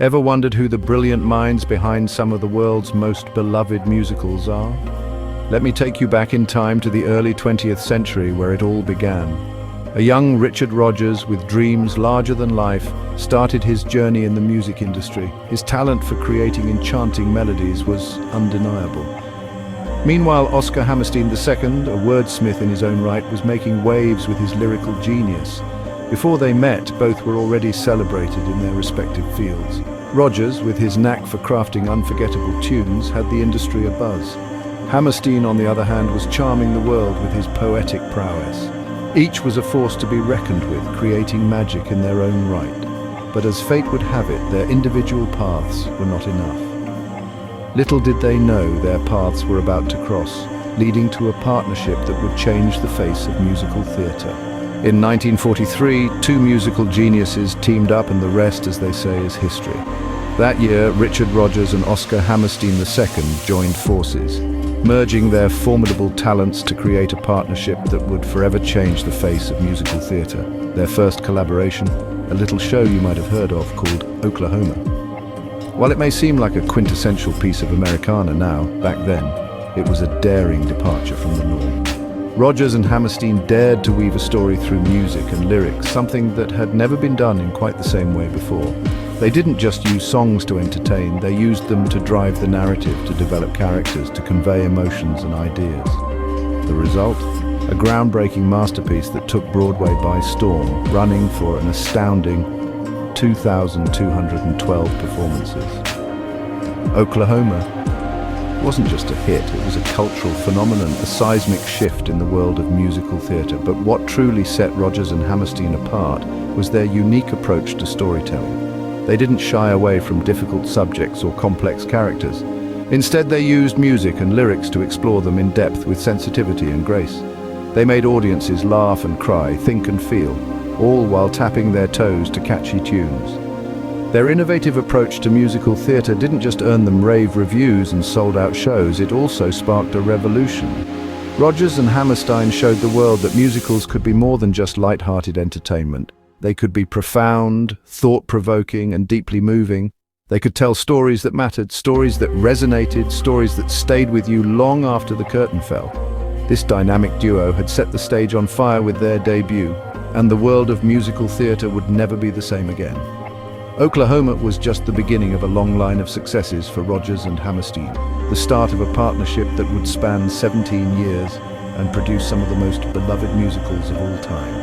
Ever wondered who the brilliant minds behind some of the world's most beloved musicals are? Let me take you back in time to the early 20th century where it all began. A young Richard Rodgers with dreams larger than life started his journey in the music industry. His talent for creating enchanting melodies was undeniable. Meanwhile, Oscar Hammerstein II, a wordsmith in his own right, was making waves with his lyrical genius. Before they met, both were already celebrated in their respective fields. Rodgers, with his knack for crafting unforgettable tunes, had the industry abuzz. Hammerstein, on the other hand, was charming the world with his poetic prowess. Each was a force to be reckoned with, creating magic in their own right. But as fate would have it, their individual paths were not enough. Little did they know their paths were about to cross, leading to a partnership that would change the face of musical theatre. In 1943, two musical geniuses teamed up, and the rest, as they say, is history. That year, Richard Rodgers and Oscar Hammerstein II joined forces, merging their formidable talents to create a partnership that would forever change the face of musical theatre. Their first collaboration, a little show you might have heard of called Oklahoma. While it may seem like a quintessential piece of Americana now, back then, it was a daring departure from the norm. Rodgers and Hammerstein dared to weave a story through music and lyrics, something that had never been done in quite the same way before. They didn't just use songs to entertain, they used them to drive the narrative, to develop characters, to convey emotions and ideas. The result? A groundbreaking masterpiece that took Broadway by storm, running for an astounding 2,212 performances. Oklahoma wasn't just a hit, it was a cultural phenomenon, a seismic shift in the world of musical theatre. But what truly set Rodgers and Hammerstein apart was their unique approach to storytelling. They didn't shy away from difficult subjects or complex characters. Instead, they used music and lyrics to explore them in depth with sensitivity and grace. They made audiences laugh and cry, think and feel, all while tapping their toes to catchy tunes. Their innovative approach to musical theatre didn't just earn them rave reviews and sold-out shows, it also sparked a revolution. Rodgers and Hammerstein showed the world that musicals could be more than just light-hearted entertainment. They could be profound, thought-provoking, and deeply moving. They could tell stories that mattered, stories that resonated, stories that stayed with you long after the curtain fell. This dynamic duo had set the stage on fire with their debut, and the world of musical theatre would never be the same again. Oklahoma was just the beginning of a long line of successes for Rodgers and Hammerstein, the start of a partnership that would span 17 years and produce some of the most beloved musicals of all time.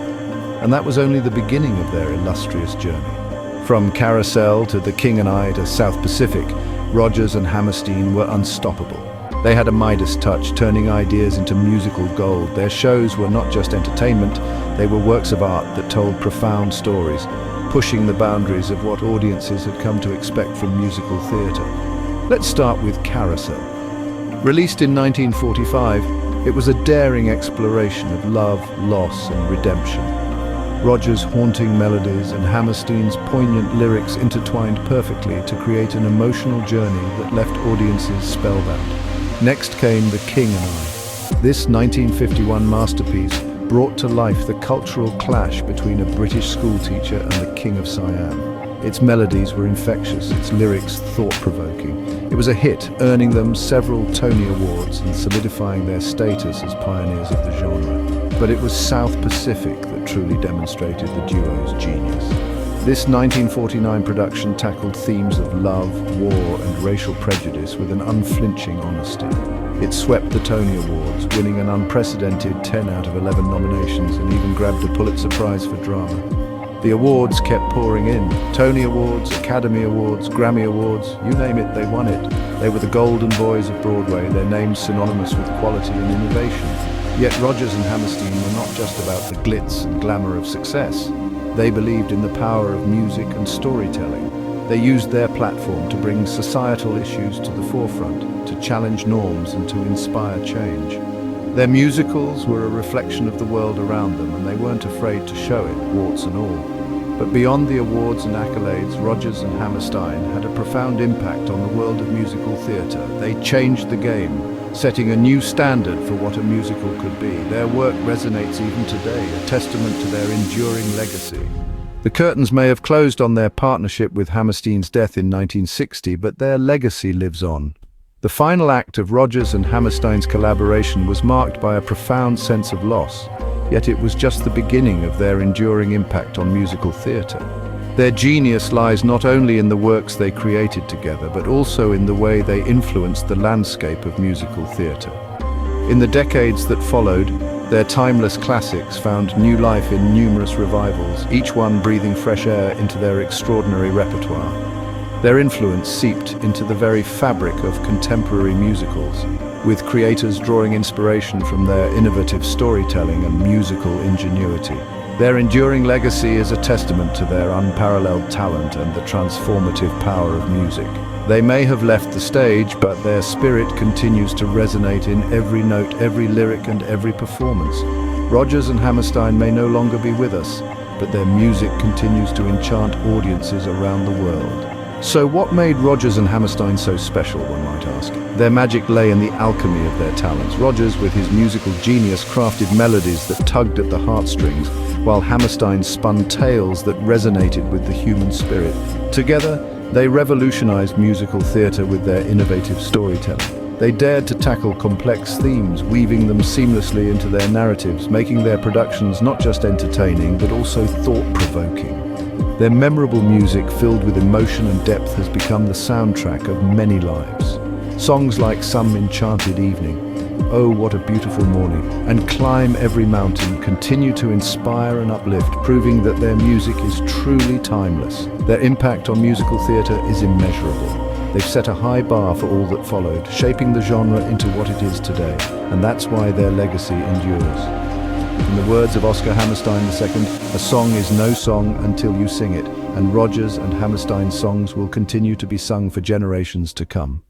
And that was only the beginning of their illustrious journey. From Carousel to The King and I to South Pacific, Rodgers and Hammerstein were unstoppable. They had a Midas touch, turning ideas into musical gold. Their shows were not just entertainment, they were works of art that told profound stories, pushing the boundaries of what audiences had come to expect from musical theatre. Let's start with Carousel. Released in 1945, it was a daring exploration of love, loss and redemption. Rodgers' haunting melodies and Hammerstein's poignant lyrics intertwined perfectly to create an emotional journey that left audiences spellbound. Next came The King and I. This 1951 masterpiece brought to life the cultural clash between a British schoolteacher and the King of Siam. Its melodies were infectious, its lyrics thought-provoking. It was a hit, earning them several Tony Awards and solidifying their status as pioneers of the genre. But it was South Pacific that truly demonstrated the duo's genius. This 1949 production tackled themes of love, war, and racial prejudice with an unflinching honesty. It swept the Tony Awards, winning an unprecedented 10 out of 11 nominations and even grabbed a Pulitzer Prize for drama. The awards kept pouring in. Tony Awards, Academy Awards, Grammy Awards, you name it, they won it. They were the golden boys of Broadway, their names synonymous with quality and innovation. Yet Rodgers and Hammerstein were not just about the glitz and glamour of success. They believed in the power of music and storytelling. They used their platform to bring societal issues to the forefront, to challenge norms and to inspire change. Their musicals were a reflection of the world around them, and they weren't afraid to show it, warts and all. But beyond the awards and accolades, Rodgers and Hammerstein had a profound impact on the world of musical theatre. They changed the game, setting a new standard for what a musical could be. Their work resonates even today, a testament to their enduring legacy. The curtains may have closed on their partnership with Hammerstein's death in 1960, but their legacy lives on. The final act of Rodgers and Hammerstein's collaboration was marked by a profound sense of loss, yet it was just the beginning of their enduring impact on musical theatre. Their genius lies not only in the works they created together, but also in the way they influenced the landscape of musical theatre. In the decades that followed, their timeless classics found new life in numerous revivals, each one breathing fresh air into their extraordinary repertoire. Their influence seeped into the very fabric of contemporary musicals, with creators drawing inspiration from their innovative storytelling and musical ingenuity. Their enduring legacy is a testament to their unparalleled talent and the transformative power of music. They may have left the stage, but their spirit continues to resonate in every note, every lyric, and every performance. Rodgers and Hammerstein may no longer be with us, but their music continues to enchant audiences around the world. So what made Rodgers and Hammerstein so special, one might ask? Their magic lay in the alchemy of their talents. Rodgers, with his musical genius, crafted melodies that tugged at the heartstrings, while Hammerstein spun tales that resonated with the human spirit. Together, they revolutionized musical theatre with their innovative storytelling. They dared to tackle complex themes, weaving them seamlessly into their narratives, making their productions not just entertaining, but also thought-provoking. Their memorable music, filled with emotion and depth, has become the soundtrack of many lives. Songs like Some Enchanted Evening, Oh What a Beautiful Morning, and Climb Every Mountain continue to inspire and uplift, proving that their music is truly timeless. Their impact on musical theatre is immeasurable. They've set a high bar for all that followed, shaping the genre into what it is today, and that's why their legacy endures. In the words of Oscar Hammerstein II, a song is no song until you sing it, and Rodgers and Hammerstein's songs will continue to be sung for generations to come.